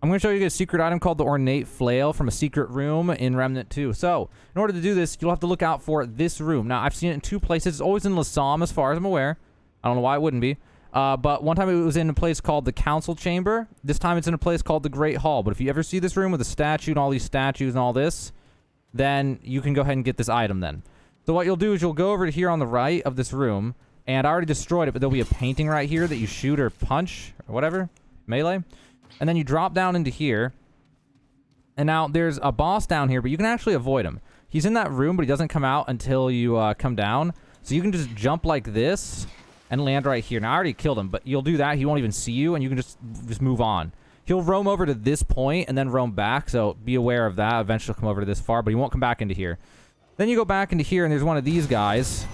I'm going to show you a secret item called the ornate flail from a secret room in Remnant 2. So, in order to do this, you'll have to look out for this room. Now, I've seen it in 2 places. It's always in Losmn, as far as I'm aware. I don't know why it wouldn't be. But one time it was in a place called the Council Chamber. This time it's in a place called the Great Hall. But if you ever see this room with a statue and all these statues and all this, then you can go ahead and get this item then. So what you'll do is you'll go over to here on the right of this room. And I already destroyed it, but there'll be a painting right here that you shoot or punch or whatever. Melee. And then you drop down into here. And now there's a boss down here, but you can actually avoid him. He's in that room, but he doesn't come out until you come down. So you can just jump like this and land right here. Now, I already killed him, but you'll do that. He won't even see you, and you can just move on. He'll roam over to this point and then roam back, so be aware of that. Eventually he'll come over to this far, but he won't come back into here. Then you go back into here, and there's one of these guys.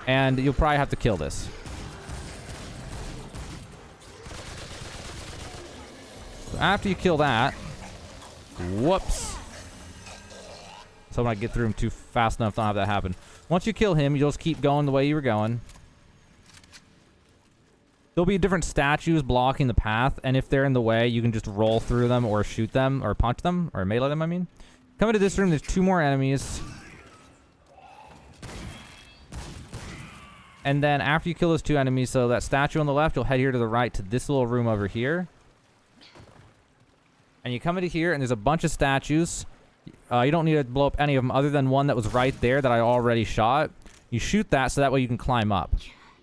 And you'll probably have to kill this. After you kill that, whoops. So when I get through him too fast enough, don't have that happen. Once you kill him, you'll just keep going the way you were going. There'll be different statues blocking the path, and if they're in the way, you can just roll through them or shoot them or punch them or melee them, I mean. Coming to this room, there's 2 more enemies. And then after you kill those 2 enemies, so that statue on the left, you'll head here to the right to this little room over here. And you come into here, and there's a bunch of statues. You don't need to blow up any of them other than one that was right there that I already shot. You shoot that so that way you can climb up.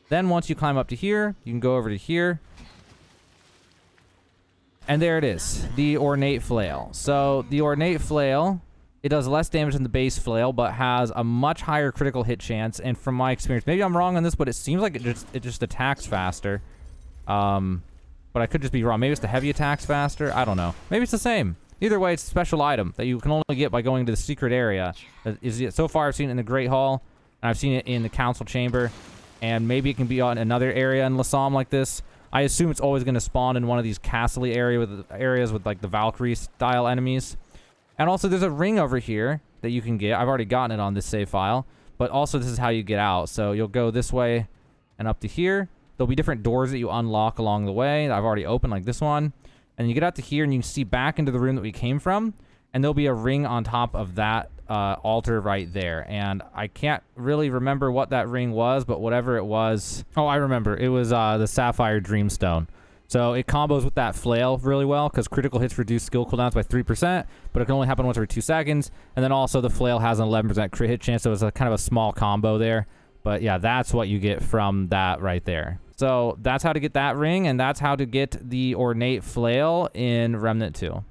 Then once you climb up to here, you can go over to here. And there it is, the ornate flail. So the ornate flail, it does less damage than the base flail, but has a much higher critical hit chance. And from my experience, maybe I'm wrong on this, but it seems like it just attacks faster. But I could just be wrong. Maybe it's the heavy attacks faster. I don't know. Maybe it's the same. Either way, it's a special item that you can only get by going to the secret area. So far, I've seen it in the Great Hall, and I've seen it in the Council Chamber, and maybe it can be on another area in Losmn like this. I assume it's always going to spawn in one of these castle-y areas with like the Valkyrie-style enemies. And also, there's a ring over here that you can get. I've already gotten it on this save file, but also this is how you get out. So you'll go this way and up to here. There'll be different doors that you unlock along the way that I've already opened, like this one. And you get out to here, and you can see back into the room that we came from. And there'll be a ring on top of that altar right there. And I can't really remember what that ring was, but whatever it was... Oh, I remember. It was the sapphire dreamstone. So it combos with that flail really well, because critical hits reduce skill cooldowns by 3%, but it can only happen once every 2 seconds. And then also the flail has an 11% crit hit chance, so it's a kind of a small combo there. But yeah, that's what you get from that right there. So that's how to get that ring, and that's how to get the ornate flail in Remnant 2.